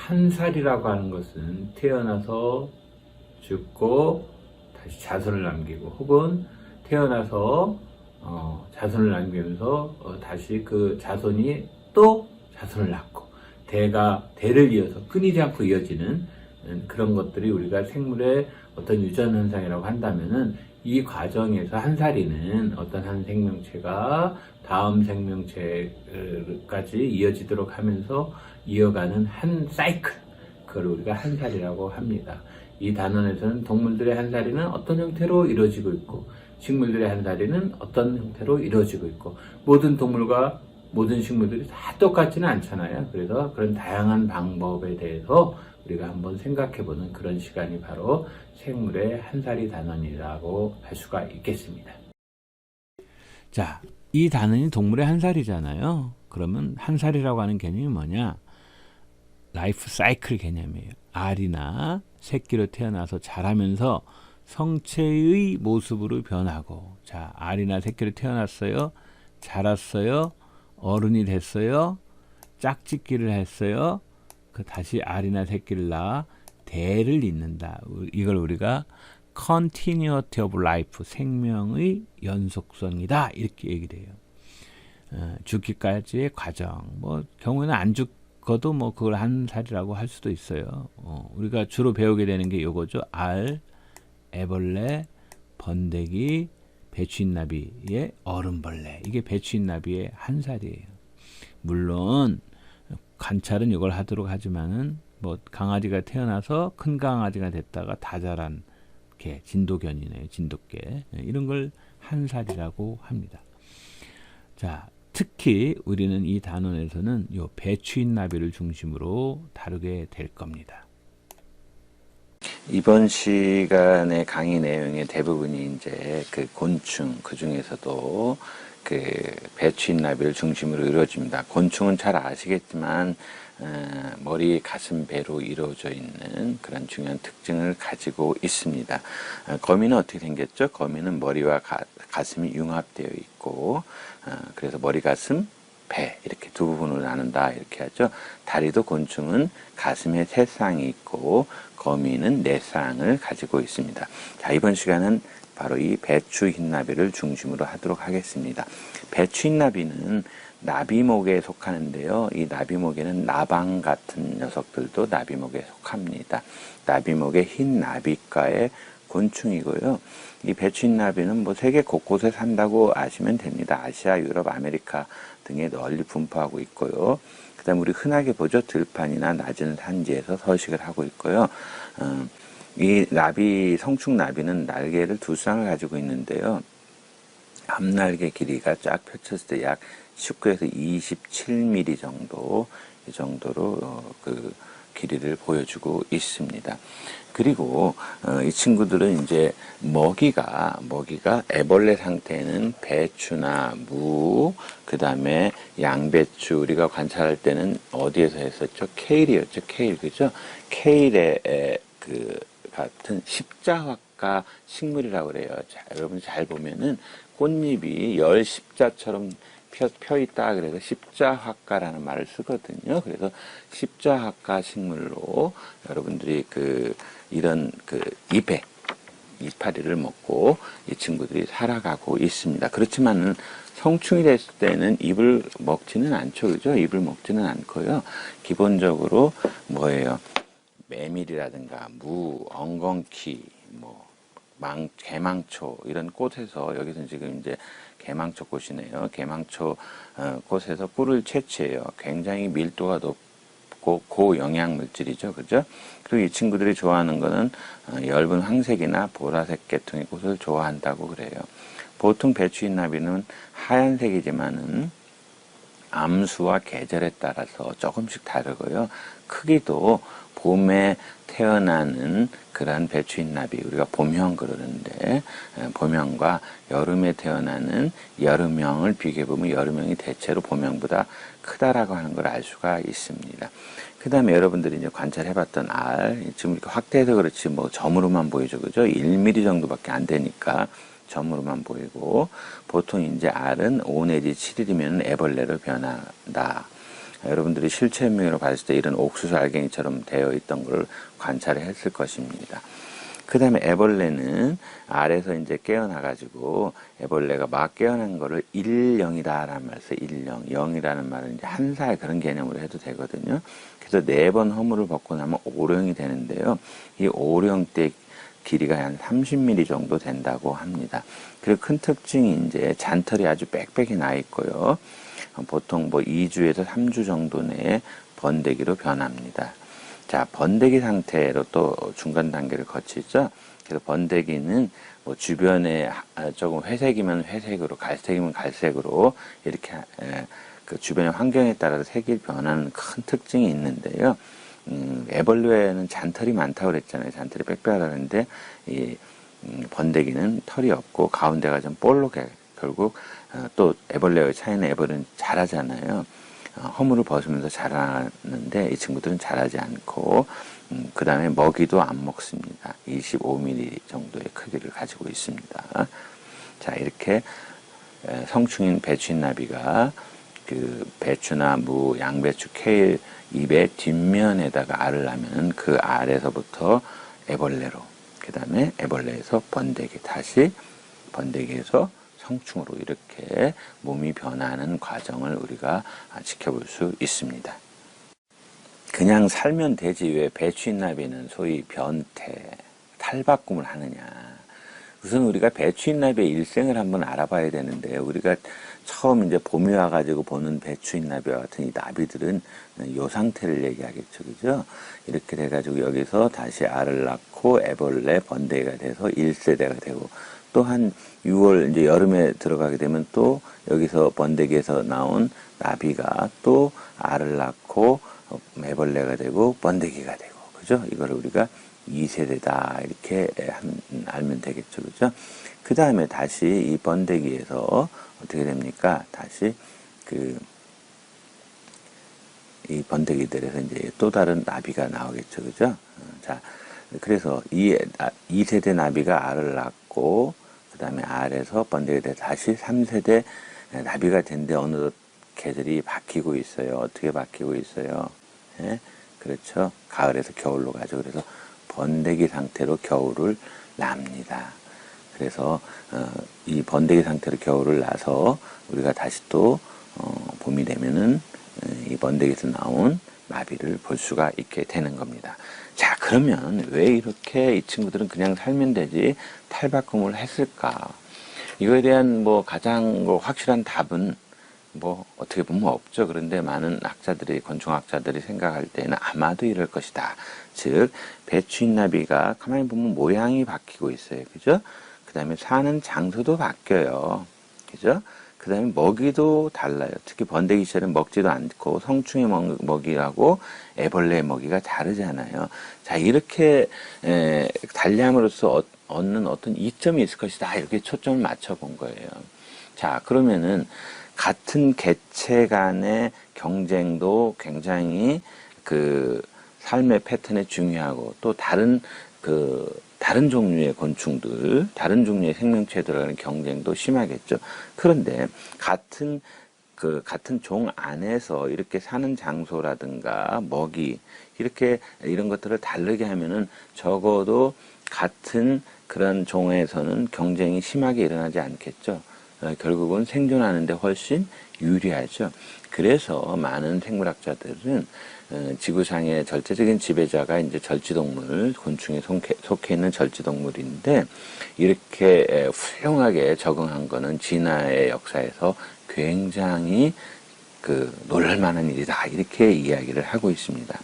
한 살이라고 하는 것은 태어나서 죽고 다시 자손을 남기고, 혹은 태어나서 자손을 남기면서 다시 그 자손이 또 자손을 낳고, 대를 이어서 끊이지 않고 이어지는 그런 것들이 우리가 생물의 어떤 유전 현상이라고 한다면은, 이 과정에서 한 살이는 어떤 한 생명체가 다음 생명체까지 이어지도록 하면서 이어가는 한 사이클, 그걸 우리가 한 살이라고 합니다. 이 단원에서는 동물들의 한 살이는 어떤 형태로 이루어지고 있고, 식물들의 한 살이는 어떤 형태로 이루어지고 있고, 모든 동물과 모든 식물들이 다 똑같지는 않잖아요. 그래서 그런 다양한 방법에 대해서 우리가 한번 생각해보는 그런 시간이 바로 생물의 한 살이 단원이라고 할 수가 있겠습니다. 자, 이 단원이 동물의 한 살이잖아요. 그러면 한 살이라고 하는 개념이 뭐냐? 라이프 사이클 개념이에요. 알이나 새끼로 태어나서 자라면서 성체의 모습으로 변하고, 자, 알이나 새끼로 태어났어요. 자랐어요. 어른이 됐어요. 짝짓기를 했어요. 다시 알이나 새끼를 낳아 대를 잇는다. 이걸 우리가 continuity of life, 생명의 연속성이다, 이렇게 얘기를 해요. 죽기까지의 과정, 경우에는 안 죽어도 그걸 한 살이라고 할 수도 있어요. 우리가 주로 배우게 되는 게 요거죠. 알, 애벌레, 번데기, 배추잎나비의 어른벌레. 이게 배추잎나비의 한 살이에요. 물론 관찰은 이걸 하도록 하지만은, 강아지가 태어나서 큰 강아지가 됐다가 다 자란 개, 진돗견이네요. 진돗개. 이런 걸 한 살이라고 합니다. 자, 특히 우리는 이 단원에서는 요 배추잎나비를 중심으로 다루게 될 겁니다. 이번 시간의 강의 내용의 대부분이 이제 그 곤충, 그 중에서도 그 배추잎나비를 중심으로 이루어집니다. 곤충은 잘 아시겠지만 머리, 가슴, 배로 이루어져 있는 그런 중요한 특징을 가지고 있습니다. 거미는 어떻게 생겼죠? 거미는 머리와 가슴이 융합되어 있고, 그래서 머리, 가슴, 배 이렇게 두 부분으로 나눈다 이렇게 하죠. 다리도 곤충은 가슴에 세 쌍이 있고 거미는 네 쌍을 가지고 있습니다. 자, 이번 시간은 바로 이 배추잎나비를 중심으로 하도록 하겠습니다. 배추잎나비는 나비목에 속하는데요. 이 나비목에는 나방 같은 녀석들도 나비목에 속합니다. 나비목의 흰 나비과의 곤충이고요. 이 배추잎나비는 세계 곳곳에 산다고 아시면 됩니다. 아시아, 유럽, 아메리카 등에 널리 분포하고 있고요. 그 다음 우리 흔하게 보죠. 들판이나 낮은 산지에서 서식을 하고 있고요. 이 성충 나비는 날개를 두 쌍을 가지고 있는데요. 앞날개 길이가 쫙 펼쳤을 때 약 19에서 27mm 정도, 이 정도로 그 길이를 보여주고 있습니다. 그리고 이 친구들은 이제 먹이가 애벌레 상태는 배추나 무, 그 다음에 양배추, 우리가 관찰할 때는 어디에서 했었죠? 케일이었죠. 케일, 그죠? 케일의 같은 십자화과 식물이라고 그래요. 자, 여러분 잘 보면은 꽃잎이 열 십자처럼 펴 있다, 그래서 십자화과라는 말을 쓰거든요. 그래서 십자화과 식물로 여러분들이 이런 이파리를 먹고 이 친구들이 살아가고 있습니다. 그렇지만은 성충이 됐을 때는 잎을 먹지는 않죠. 그죠? 잎을 먹지는 않고요. 기본적으로 뭐예요? 메밀이라든가 무, 엉겅퀴, 개망초 이런 꽃에서, 여기서는 지금 이제 개망초 꽃이네요. 개망초 꽃에서 꿀을 채취해요. 굉장히 밀도가 높고 고영양 물질이죠. 그죠? 그리고 이 친구들이 좋아하는 거는 엷은 황색이나 보라색 계통의 꽃을 좋아한다고 그래요. 보통 배추잎나비는 하얀색이지만은 암수와 계절에 따라서 조금씩 다르고요. 크기도 봄에 태어나는 그러한 배추잎나비, 우리가 봄형 그러는데, 봄형과 여름에 태어나는 여름형을 비교해보면 여름형이 대체로 봄형보다 크다라고 하는 걸 알 수가 있습니다. 그 다음에 여러분들이 이제 관찰해봤던 알, 지금 이렇게 확대해서 그렇지 점으로만 보이죠. 그죠? 1mm 정도밖에 안 되니까 점으로만 보이고, 보통 이제 알은 5 내지 7일이면 애벌레로 변한다. 여러분들이 실체명으로 봤을 때 이런 옥수수 알갱이처럼 되어 있던 걸 관찰을 했을 것입니다. 그 다음에 애벌레는 알에서 이제 깨어나가지고 애벌레가 막 깨어난 거를 일령이다라는 말을 써요. 일령. 영이라는 말은 이제 한 살 그런 개념으로 해도 되거든요. 그래서 4번 허물을 벗고 나면 오령이 되는데요. 이 오령 때 길이가 한 30mm 정도 된다고 합니다. 그리고 큰 특징이 이제 잔털이 아주 빽빽이 나 있고요. 보통 뭐 2주에서 3주 정도 내에 번데기로 변합니다. 자, 번데기 상태로 또 중간 단계를 거치죠. 그래서 번데기는 뭐 주변에 조금 회색이면 회색으로, 갈색이면 갈색으로 이렇게 그 주변의 환경에 따라서 색이 변하는 큰 특징이 있는데요. 애벌레는 잔털이 많다고 그랬잖아요. 잔털이 빽빽하다고 그랬는데 이 번데기는 털이 없고 가운데가 좀 볼록해. 결국 또 애벌레의 차이는 애벌레는 자라잖아요. 허물을 벗으면서 자라는데 이 친구들은 자라지 않고 그 다음에 먹이도 안 먹습니다. 25mm 정도의 크기를 가지고 있습니다. 자, 이렇게 성충인 배추인나비가 그 배추나 무, 양배추, 케일 잎의 뒷면에다가 알을 낳으면 그 알에서부터 애벌레로, 그 다음에 애벌레에서 번데기, 다시 번데기에서 성충으로 이렇게 몸이 변하는 과정을 우리가 지켜볼 수 있습니다. 그냥 살면 되지 왜 배추인나비는 소위 변태, 탈바꿈을 하느냐. 우선 우리가 배추인나비의 일생을 한번 알아봐야 되는데 우리가 처음 이제 봄이 와가지고 보는 배추인나비와 같은 이 나비들은 이 상태를 얘기하겠죠. 그죠? 이렇게 돼가지고 여기서 다시 알을 낳고 애벌레, 번데기가 돼서 1세대가 되고 또 한 6월 이제 여름에 들어가게 되면 또 여기서 번데기에서 나온 나비가 또 알을 낳고 애벌레가 되고 번데기가 되고 그죠? 이거를 우리가 2세대다 이렇게 알면 되겠죠. 그죠? 그 다음에 다시 이 번데기에서 어떻게 됩니까? 다시 이 번데기들에서 이제 또 다른 나비가 나오겠죠. 그죠? 자, 그래서 이 2세대 나비가 알을 낳고 그 다음에 알에서 번데기가 돼 다시 3세대 나비가 된데 어느덧 계절이 바뀌고 있어요. 어떻게 바뀌고 있어요? 예? 그렇죠. 가을에서 겨울로 가죠. 그래서 번데기 상태로 겨울을 납니다. 그래서 이 번데기 상태로 겨울을 나서 우리가 다시 또 봄이 되면은 이 번데기에서 나온 나비를 볼 수가 있게 되는 겁니다. 자, 그러면 왜 이렇게 이 친구들은 그냥 살면 되지 탈바꿈을 했을까? 이거에 대한 뭐 가장 확실한 답은 뭐 어떻게 보면 없죠. 그런데 많은 학자들이, 곤충학자들이 생각할 때는 아마도 이럴 것이다. 즉 배추인나비가 가만히 보면 모양이 바뀌고 있어요. 그죠? 그 다음에 사는 장소도 바뀌어요. 그죠? 그 다음에 먹이도 달라요. 특히 번데기처럼 먹지도 않고 성충의 먹이하고 애벌레의 먹이가 다르잖아요. 자, 이렇게 달리함으로써 얻는 어떤 이점이 있을 것이다. 이렇게 초점을 맞춰본 거예요. 자, 그러면은 같은 개체 간의 경쟁도 굉장히 그 삶의 패턴에 중요하고 또 다른 종류의 곤충들, 다른 종류의 생명체들과의 경쟁도 심하겠죠. 그런데 같은 종 안에서 이렇게 사는 장소라든가 먹이, 이런 것들을 다르게 하면은 적어도 같은 그런 종에서는 경쟁이 심하게 일어나지 않겠죠. 결국은 생존하는데 훨씬 유리하죠. 그래서 많은 생물학자들은 지구상의 절대적인 지배자가 이제 절지동물, 곤충에 속해 있는 절지동물인데 이렇게 훌륭하게 적응한 거는 진화의 역사에서 굉장히 놀랄만한 일이다. 이렇게 이야기를 하고 있습니다.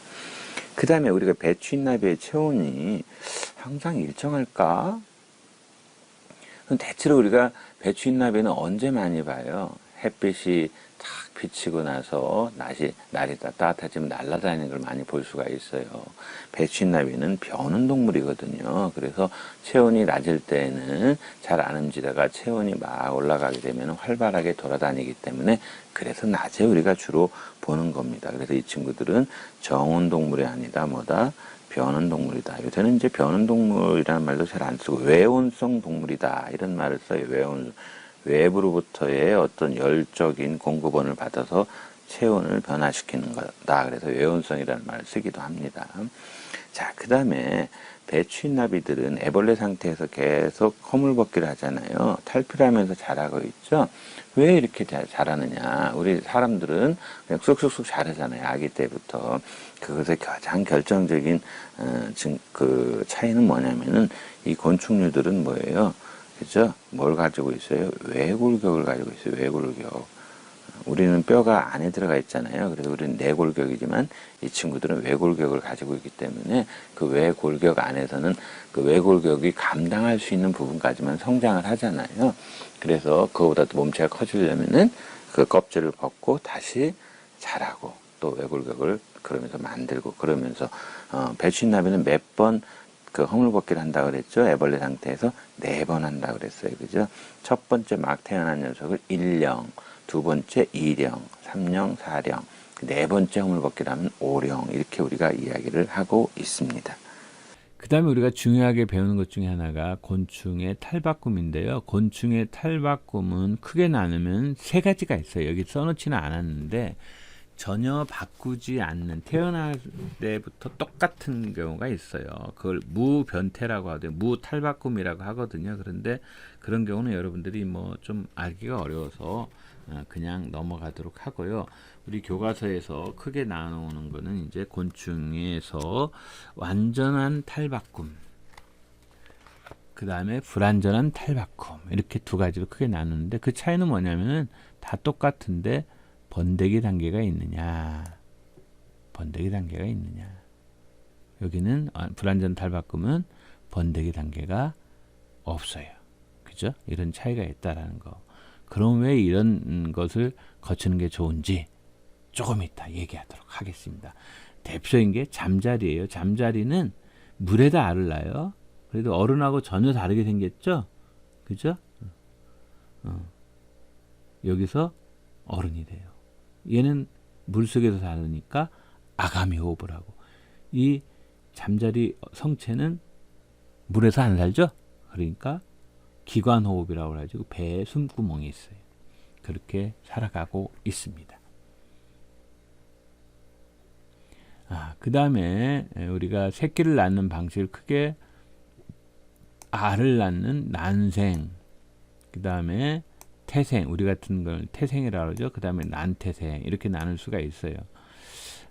그 다음에 우리가 배추인나비의 체온이 항상 일정할까? 대체로 우리가 배추인나비는 언제 많이 봐요? 햇빛이 탁 비치고 나서 날이 따뜻해지면 날아다니는 걸 많이 볼 수가 있어요. 배추인나비는 벼는 동물이거든요. 그래서 체온이 낮을 때는 잘 안 움직이다가 체온이 막 올라가게 되면 활발하게 돌아다니기 때문에 그래서 낮에 우리가 주로 보는 겁니다. 그래서 이 친구들은 정온 동물이 아니다. 벼는 동물이다. 요새는 이제 벼는 동물이라는 말도 잘 안 쓰고 외온성 동물이다. 이런 말을 써요. 외부로부터의 어떤 열적인 공급원을 받아서 체온을 변화시키는 거다. 그래서 외온성이라는 말을 쓰기도 합니다. 자, 그 다음에 배추인나비들은 애벌레 상태에서 계속 허물벗기를 하잖아요. 탈피를 하면서 자라고 있죠. 왜 이렇게 자라느냐. 우리 사람들은 그냥 쑥쑥쑥 자라잖아요. 아기 때부터. 그것의 가장 결정적인 그 차이는 뭐냐면은 이 곤충류들은 뭐예요? 그죠? 뭘 가지고 있어요? 외골격을 가지고 있어요. 외골격. 우리는 뼈가 안에 들어가 있잖아요. 그래서 우리는 내골격이지만 이 친구들은 외골격을 가지고 있기 때문에 그 외골격 안에서는 그 외골격이 감당할 수 있는 부분까지만 성장을 하잖아요. 그래서 그거보다 또 몸체가 커지려면은 그 껍질을 벗고 다시 자라고 또 외골격을 그러면서 만들고 그러면서 배추인나비는 몇 번 그 허물벗기를 한다고 그랬죠. 애벌레 상태에서 4번 한다고 그랬어요. 그죠? 첫 번째 막 태어난 녀석을 1령, 두 번째 2령, 3령, 4령, 네 번째 허물벗기를 하면 5령 이렇게 우리가 이야기를 하고 있습니다. 그 다음에 우리가 중요하게 배우는 것 중에 하나가 곤충의 탈바꿈인데요. 곤충의 탈바꿈은 크게 나누면 3가지가 있어요. 여기 써놓지는 않았는데 전혀 바꾸지 않는 태어날 때부터 똑같은 경우가 있어요. 그걸 무변태라고 하고요. 무탈바꿈이라고 하거든요. 그런데 그런 경우는 여러분들이 뭐 좀 알기가 어려워서 그냥 넘어가도록 하고요. 우리 교과서에서 크게 나누는 거는 이제 곤충에서 완전한 탈바꿈, 그 다음에 불완전한 탈바꿈 이렇게 2가지로 크게 나누는데 그 차이는 뭐냐면은 다 똑같은데 번데기 단계가 있느냐, 번데기 단계가 있느냐. 여기는 불완전 탈바꿈은 번데기 단계가 없어요. 그죠? 이런 차이가 있다라는 거. 그럼 왜 이런 것을 거치는 게 좋은지 조금 이따 얘기하도록 하겠습니다. 대표적인 게 잠자리예요. 잠자리는 물에다 알을 낳아요. 그래도 어른하고 전혀 다르게 생겼죠? 그죠? 여기서 어른이 돼요. 얘는 물속에서 사니까 아가미 호흡을 하고, 이 잠자리 성체는 물에서 안 살죠? 그러니까 기관 호흡이라고 하죠. 배에 숨구멍이 있어요. 그렇게 살아가고 있습니다. 그 다음에 우리가 새끼를 낳는 방식을 크게 알을 낳는 난생, 그 다음에 태생, 우리 같은 걸 태생이라고 그러죠. 그 다음에 난태생 이렇게 나눌 수가 있어요.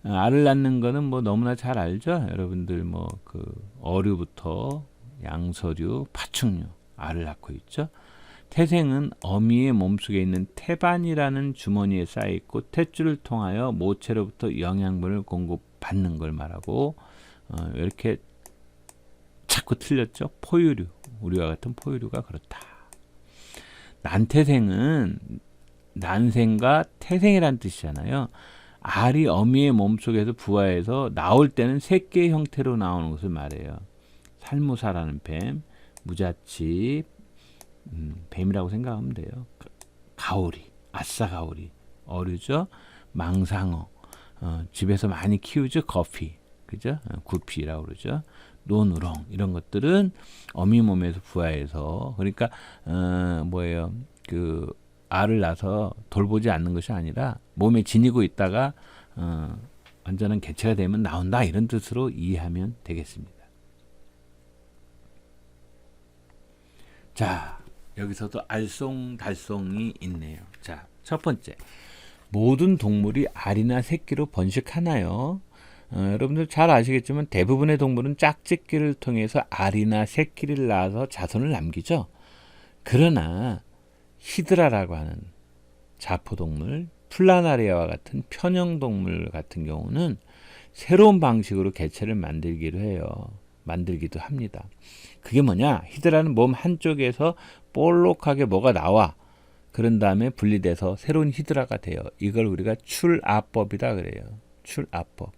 알을 낳는 거는 뭐 너무나 잘 알죠. 여러분들 뭐 그 어류부터 양서류, 파충류 알을 낳고 있죠. 태생은 어미의 몸속에 있는 태반이라는 주머니에 쌓여 있고 탯줄을 통하여 모체로부터 영양분을 공급받는 걸 말하고, 이렇게 자꾸 틀렸죠. 포유류, 우리와 같은 포유류가 그렇다. 난태생은 난생과 태생이란 뜻이잖아요. 알이 어미의 몸속에서 부화해서 나올 때는 새끼의 형태로 나오는 것을 말해요. 살무사라는 뱀, 무자치, 뱀이라고 생각하면 돼요. 가오리, 아싸가오리, 어류죠. 망상어, 집에서 많이 키우죠. 거피, 그죠? 구피라고 그러죠. 노누렁 이런 것들은 어미 몸에서 부화해서, 그러니까 뭐예요? 그 알을 낳아서 돌보지 않는 것이 아니라 몸에 지니고 있다가 완전한 개체가 되면 나온다, 이런 뜻으로 이해하면 되겠습니다. 자, 여기서도 알쏭달쏭이 있네요. 자, 첫 번째, 모든 동물이 알이나 새끼로 번식하나요? 여러분들 잘 아시겠지만 대부분의 동물은 짝짓기를 통해서 알이나 새끼를 낳아서 자손을 남기죠. 그러나 히드라라고 하는 자포동물, 플라나리아와 같은 편형동물 같은 경우는 새로운 방식으로 개체를 만들기도 합니다. 그게 뭐냐? 히드라는 몸 한쪽에서 볼록하게 뭐가 나와. 그런 다음에 분리돼서 새로운 히드라가 돼요. 이걸 우리가 출아법이라 그래요. 출아법.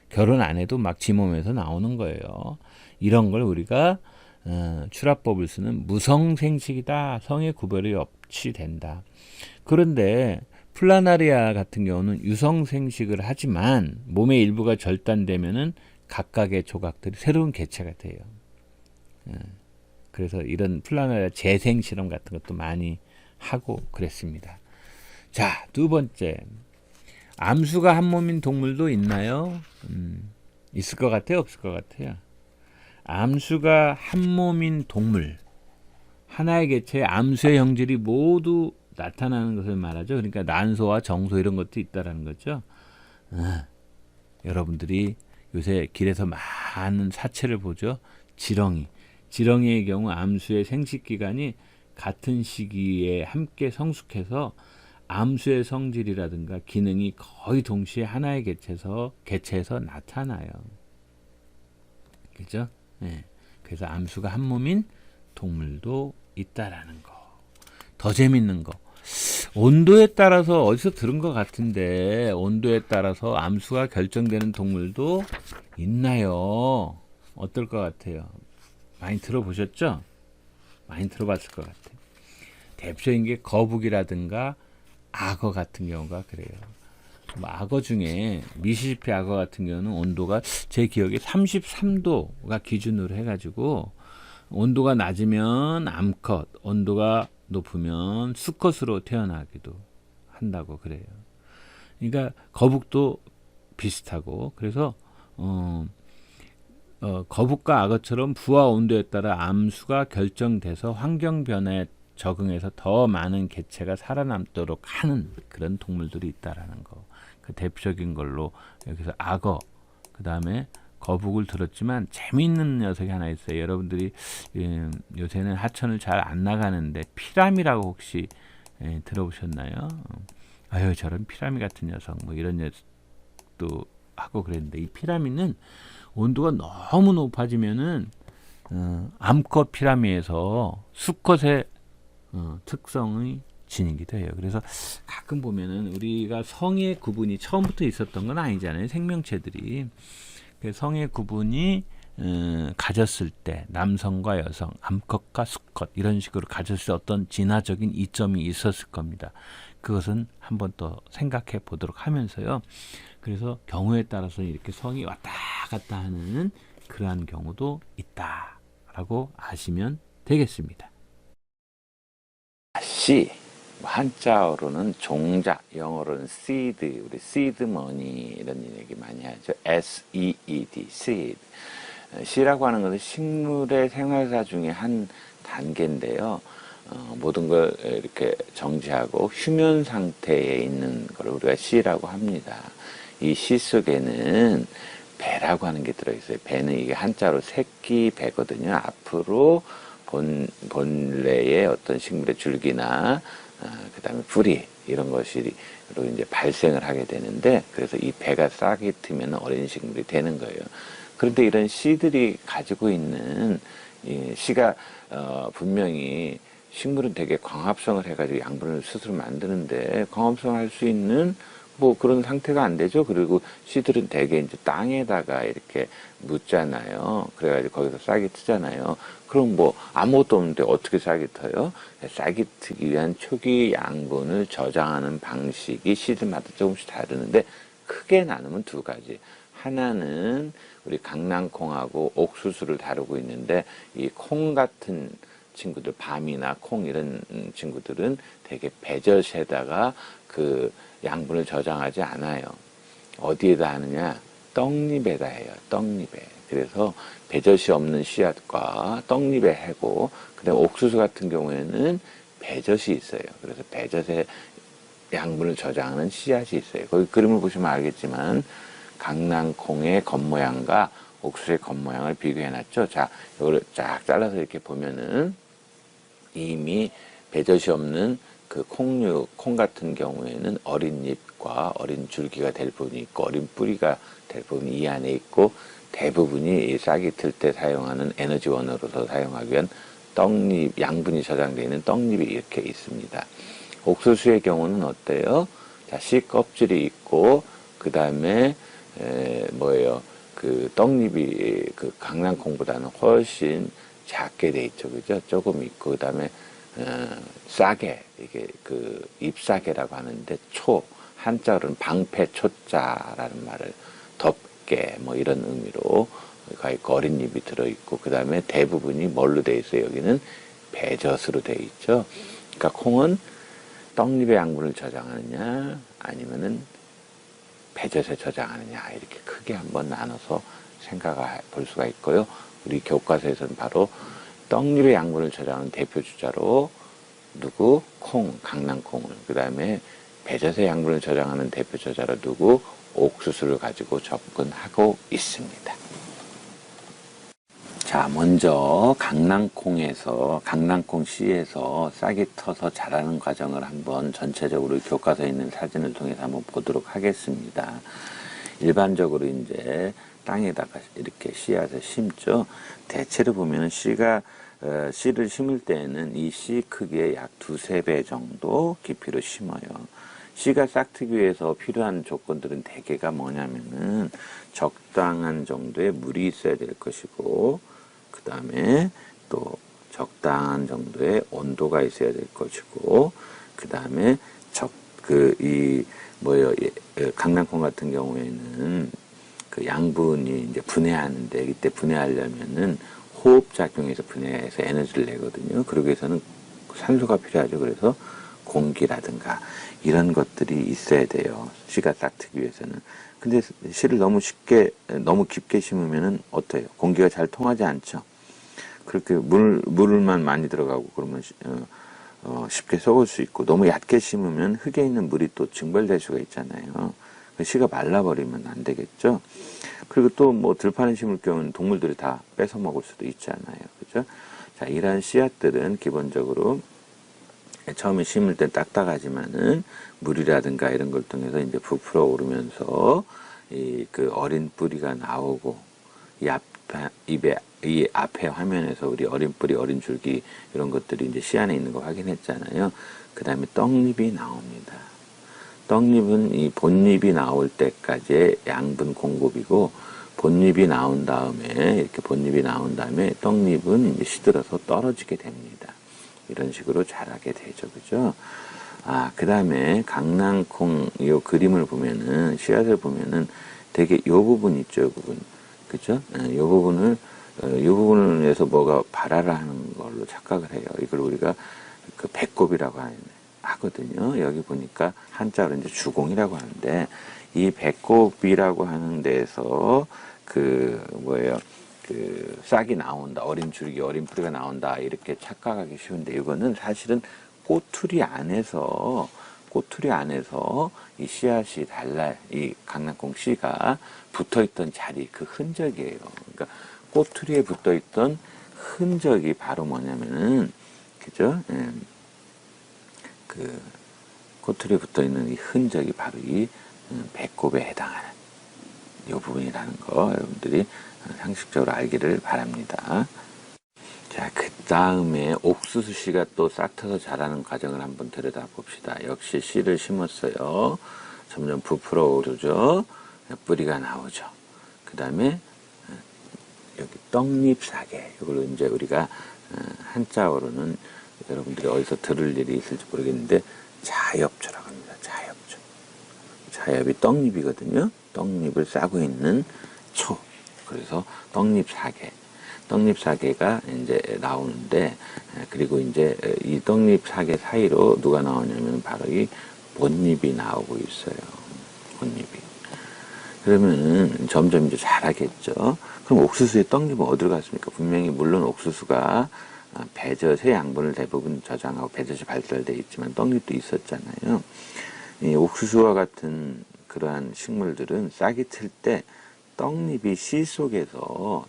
결혼 안 해도 막 지 몸에서 나오는 거예요. 이런 걸 우리가 출아법을 쓰는 무성생식이다. 성의 구별이 없이 된다. 그런데 플라나리아 같은 경우는 유성생식을 하지만 몸의 일부가 절단되면은 각각의 조각들이 새로운 개체가 돼요. 그래서 이런 플라나리아 재생 실험 같은 것도 많이 하고 그랬습니다. 자, 두 번째, 암수가 한 몸인 동물도 있나요? 있을 것 같아요? 없을 것 같아요? 암수가 한 몸인 동물, 하나의 개체에 암수의 형질이 모두 나타나는 것을 말하죠. 그러니까 난소와 정소 이런 것도 있다라는 거죠. 여러분들이 요새 길에서 많은 사체를 보죠. 지렁이의 경우 암수의 생식 기간이 같은 시기에 함께 성숙해서 암수의 성질이라든가 기능이 거의 동시에 하나의 개체에서 나타나요. 그죠? 네. 그래서 암수가 한 몸인 동물도 있다라는 거. 더 재밌는 거. 온도에 따라서 어디서 들은 것 같은데 온도에 따라서 암수가 결정되는 동물도 있나요? 어떨 것 같아요? 많이 들어보셨죠? 많이 들어봤을 것 같아요. 대표적인 게 거북이라든가 악어 같은 경우가 그래요. 악어 중에 미시시피 악어 같은 경우는 온도가 제 기억에 33도가 기준으로 해가지고 온도가 낮으면 암컷, 온도가 높으면 수컷으로 태어나기도 한다고 그래요. 그러니까 거북도 비슷하고 그래서 거북과 악어처럼 부하 온도에 따라 암수가 결정돼서 환경 변화에 적응해서 더 많은 개체가 살아남도록 하는 그런 동물들이 있다라는 거. 그 대표적인 걸로 여기서 악어, 그 다음에 거북을 들었지만 재미있는 녀석이 하나 있어요. 여러분들이 요새는 하천을 잘 안 나가는데 피라미라고 혹시 들어보셨나요? 아유 저런 피라미 같은 녀석 뭐 이런 녀석도 하고 그랬는데 이 피라미는 온도가 너무 높아지면은 암컷 피라미에서 수컷의 특성이 지니기도 해요. 그래서 가끔 보면은 우리가 성의 구분이 처음부터 있었던 건 아니잖아요. 생명체들이. 성의 구분이 가졌을 때 남성과 여성, 암컷과 수컷 이런 식으로 가졌을 때 어떤 진화적인 이점이 있었을 겁니다. 그것은 한번 더 생각해 보도록 하면서요. 그래서 경우에 따라서 이렇게 성이 왔다 갔다 하는 그러한 경우도 있다라고 아시면 되겠습니다. 씨, 한자어로는 종자, 영어로는 seed, 우리 seed money 이런 얘기 많이 하죠. S-E-E-D, seed. 씨라고 하는 것은 식물의 생활사 중에 한 단계인데요. 모든 걸 이렇게 정지하고 휴면 상태에 있는 걸 우리가 씨라고 합니다. 이 씨 속에는 배라고 하는 게 들어있어요. 배는 이게 한자로 새끼 배거든요. 앞으로 본래의 어떤 식물의 줄기나 그 다음에 뿌리 이런 것이 이제 발생을 하게 되는데 그래서 이 배가 싹이 트면 어린 식물이 되는 거예요. 그런데 이런 씨들이 가지고 있는 이 씨가 분명히 식물은 되게 광합성을 해가지고 양분을 스스로 만드는데 광합성을 할 수 있는 뭐 그런 상태가 안 되죠. 그리고 씨들은 대개 이제 땅에다가 이렇게 묻잖아요. 그래가지고 거기서 싹이 트잖아요. 그럼 뭐 아무것도 없는데 어떻게 싹이 터요? 싹이 트기 위한 초기 양분을 저장하는 방식이 씨들마다 조금씩 다르는데 크게 나누면 두 가지. 하나는 우리 강낭콩하고 옥수수를 다루고 있는데 이 콩 같은 친구들, 밤이나 콩 이런 친구들은 되게 배젖에다가 그 양분을 저장하지 않아요. 어디에다 하느냐? 떡잎에다 해요. 떡잎에. 그래서 배젖이 없는 씨앗과 떡잎에 해고, 그다음에 옥수수 같은 경우에는 배젖이 있어요. 그래서 배젖에 양분을 저장하는 씨앗이 있어요. 거기 그림을 보시면 알겠지만 강낭콩의 겉모양과 옥수수의 겉모양을 비교해놨죠. 자, 이걸 쫙 잘라서 이렇게 보면은 이미 배젖이 없는 그 콩 같은 경우에는 어린 잎과 어린 줄기가 될 부분이 있고 어린 뿌리가 될 부분이 이 안에 있고 대부분이 이 싹이 틀 때 사용하는 에너지원으로서 사용하기 위한 떡잎, 양분이 저장되어 있는 떡잎이 이렇게 있습니다. 옥수수의 경우는 어때요? 자, 씨 껍질이 있고 그 다음에 뭐예요? 그 떡잎이 그 강낭콩보다는 훨씬 작게 돼 있죠, 그죠? 조금 있고 그 다음에 싸게 이게 그 잎싸개라고 하는데 한자로는 방패초자라는 말을 덮개 뭐 이런 의미로 거의 어린 잎이 들어있고 그 다음에 대부분이 뭘로 돼 있어요? 여기는 배젖으로 돼 있죠. 그러니까 콩은 떡잎의 양분을 저장하느냐 아니면은 배젖에 저장하느냐, 이렇게 크게 한번 나눠서 생각해 볼 수가 있고요. 우리 교과서에서는 바로 떡잎의 양분을 저장하는 대표 주자로 누구? 콩, 강낭콩을. 그 다음에 배젖의 양분을 저장하는 대표 주자로 누구? 옥수수를 가지고 접근하고 있습니다. 자, 먼저 강낭콩 씨에서 싹이 터서 자라는 과정을 한번 전체적으로 교과서에 있는 사진을 통해서 한번 보도록 하겠습니다. 일반적으로 이제 땅에다가 이렇게 씨앗을 심죠. 대체로 보면 씨를 심을 때에는 이 씨 크기의 약 두세 배 정도 깊이로 심어요. 씨가 싹트기 위해서 필요한 조건들은 대개가 뭐냐면은 적당한 정도의 물이 있어야 될 것이고, 그 다음에 또 적당한 정도의 온도가 있어야 될 것이고, 그 다음에 강낭콩 같은 경우에는 그 양분이 이제 분해하는데, 이때 분해하려면은 호흡작용에서 분해해서 에너지를 내거든요. 그러기 위해서는 산소가 필요하죠. 그래서 공기라든가 이런 것들이 있어야 돼요. 씨가 싹트기 위해서는. 근데 씨를 너무 깊게 심으면은 어때요? 공기가 잘 통하지 않죠. 그렇게 물만 많이 들어가고 그러면 쉽게 썩을 수 있고, 너무 얕게 심으면 흙에 있는 물이 또 증발될 수가 있잖아요. 씨가 말라버리면 안 되겠죠. 그리고 또 뭐 들판에 심을 경우는 동물들이 다 뺏어 먹을 수도 있잖아요. 그죠? 자, 이러한 씨앗들은 기본적으로 처음에 심을 때 딱딱하지만은 물이라든가 이런 걸 통해서 이제 부풀어 오르면서 그 어린 뿌리가 나오고, 이 앞에 화면에서 우리 어린 뿌리, 어린 줄기 이런 것들이 이제 씨 안에 있는 거 확인했잖아요. 그 다음에 떡잎이 나옵니다. 떡잎은 이 본잎이 나올 때까지의 양분 공급이고, 본잎이 나온 다음에 떡잎은 이제 시들어서 떨어지게 됩니다. 이런 식으로 자라게 되죠. 그죠? 그 다음에 강낭콩 요 그림을 보면은, 씨앗을 보면은 되게 요 부분 있죠. 요 부분. 그죠? 요 부분에서 뭐가 발화를 하는 걸로 착각을 해요. 이걸 우리가 그 배꼽이라고 하거든요. 여기 보니까 한자로 이제 주공이라고 하는데, 이 배꼽이라고 하는 데에서 싹이 나온다, 어린 줄기, 어린 뿌리가 나온다, 이렇게 착각하기 쉬운데, 이거는 사실은 꼬투리 안에서 이 씨앗이 이 강낭콩 씨가 붙어있던 자리, 그 흔적이에요. 그러니까 꼬투리에 붙어있던 흔적이 바로 뭐냐면은, 그죠? 꼬투리에 붙어있는 이 흔적이 바로 이 배꼽에 해당하는 이 부분이라는 거 여러분들이 상식적으로 알기를 바랍니다. 자, 그 다음에 옥수수 씨가 또 싹 트서 자라는 과정을 한번 들여다 봅시다. 역시 씨를 심었어요. 점점 부풀어 오르죠. 뿌리가 나오죠. 그 다음에 여기 떡잎 사계, 이걸로 이제 우리가 한자어로는 여러분들이 어디서 들을 일이 있을지 모르겠는데 자엽초라고 합니다. 자엽초. 자엽이 떡잎이거든요. 떡잎을 싸고 있는 초. 그래서 떡잎 사계. 떡잎 사계가 이제 나오는데, 그리고 이제 이 떡잎 사계 사이로 누가 나오냐면 바로 이 본잎이 나오고 있어요. 본잎이. 그러면 점점 이제 자라겠죠. 그럼 옥수수의 떡잎은 어디로 갔습니까? 분명히 물론 옥수수가 배젖의 양분을 대부분 저장하고 배젖이 발달되어 있지만 떡잎도 있었잖아요. 이 옥수수와 같은 그러한 식물들은 싹이 틀 때 떡잎이 씨 속에서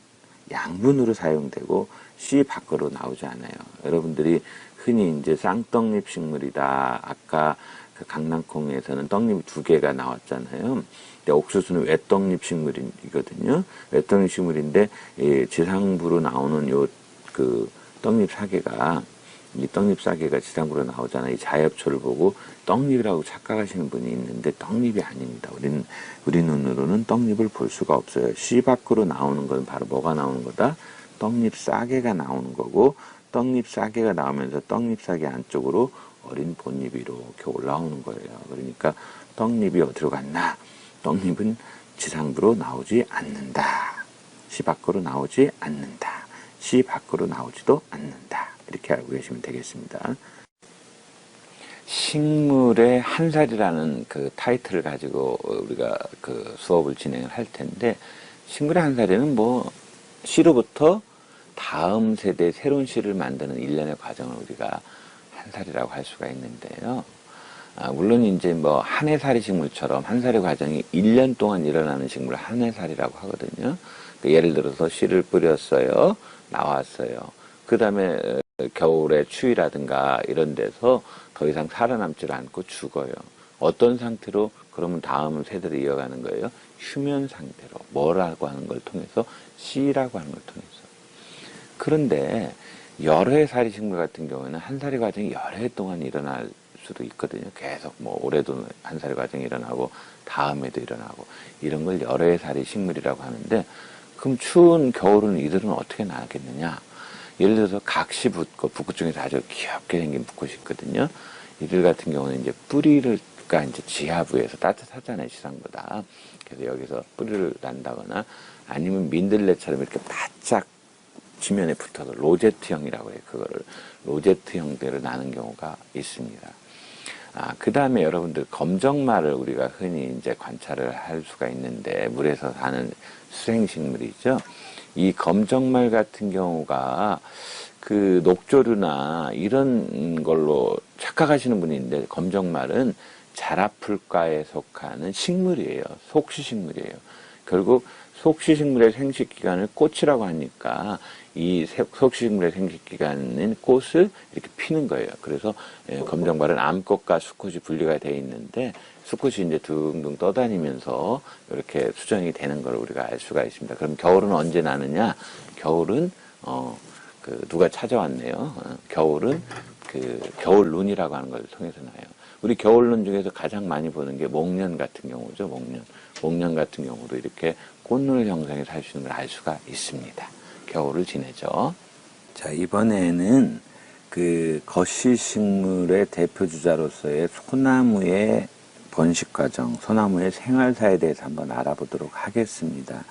양분으로 사용되고 씨 밖으로 나오지 않아요. 여러분들이 흔히 이제 쌍떡잎 식물이다. 아까 그 강낭콩에서는 떡잎이 2개가 나왔잖아요. 근데 옥수수는 외떡잎 식물이거든요. 외떡잎 식물인데 지상부로 나오는 떡잎 사계가, 이 떡잎 사계가 지상부로 나오잖아요. 이 자엽초를 보고 떡잎이라고 착각하시는 분이 있는데 떡잎이 아닙니다. 우리 눈으로는 떡잎을 볼 수가 없어요. 씨 밖으로 나오는 건 바로 뭐가 나오는 거다? 떡잎 사계가 나오는 거고, 떡잎 사계가 나오면서 떡잎 사계 안쪽으로 어린 본잎이 이렇게 올라오는 거예요. 그러니까 떡잎이 어디로 갔나? 떡잎은 지상부로 나오지 않는다. 씨 밖으로 나오지 않는다. 씨 밖으로 나오지도 않는다. 이렇게 알고 계시면 되겠습니다. 식물의 한 살이라는 그 타이틀을 가지고 우리가 그 수업을 진행을 할 텐데, 식물의 한 살이는 뭐 씨로부터 다음 세대 새로운 씨를 만드는 일련의 과정을 우리가 한 살이라고 할 수가 있는데요. 물론 이제 뭐 한 해살이 식물처럼 한 살의 과정이 1년 동안 일어나는 식물을 한 해살이라고 하거든요. 예를 들어서 씨를 뿌렸어요. 나왔어요. 그 다음에 겨울에 추위라든가 이런 데서 더 이상 살아남질 않고 죽어요. 어떤 상태로? 그러면 다음 세대를 이어가는 거예요. 휴면 상태로. 뭐라고 하는 걸 통해서? 씨라고 하는 걸 통해서. 그런데 여러 해 살이 식물 같은 경우에는 한 살의 과정이 여러 해 동안 일어날 수도 있거든요. 계속 뭐 올해도 한 살의 과정이 일어나고 다음에도 일어나고 이런 걸 여러 해 살이 식물이라고 하는데, 그럼 추운 겨울은 이들은 어떻게 나겠느냐? 예를 들어서 각시 붓꽃 중에서 아주 귀엽게 생긴 붓꽃이 있거든요. 이들 같은 경우는 이제 뿌리가 이제 지하부에서 따뜻하잖아요, 지상보다. 그래서 여기서 뿌리를 난다거나 아니면 민들레처럼 이렇게 바짝 지면에 붙어서 로제트형이라고 해요. 그거를 로제트 형태를 나는 경우가 있습니다. 그 다음에 여러분들 검정말을 우리가 흔히 이제 관찰을 할 수가 있는데, 물에서 사는 수생식물이죠. 이 검정말 같은 경우가 그 녹조류나 이런 걸로 착각하시는 분이 있는데, 검정말은 자라풀과에 속하는 식물이에요. 속시식물이에요. 결국 속시식물의 생식기간을 꽃이라고 하니까 이 속시식물의 생식기간인 꽃을 이렇게 피는 거예요. 그래서 검정말은 암꽃과 수꽃이 분리가 되어 있는데, 수꽃이 이제 둥둥 떠다니면서 이렇게 수정이 되는 걸 우리가 알 수가 있습니다. 그럼 겨울은 언제 나느냐? 겨울은 누가 찾아왔네요. 겨울은 겨울눈이라고 하는 걸 통해서 나요. 우리 겨울눈 중에서 가장 많이 보는 게 목련 같은 경우죠. 목련 같은 경우도 이렇게 꽃눈을 형성해서 할 수 있는 걸 알 수가 있습니다. 겨울을 지내죠. 자, 이번에는 그 거시식물의 대표주자로서의 소나무의 번식 과정, 소나무의 생활사에 대해서 한번 알아보도록 하겠습니다.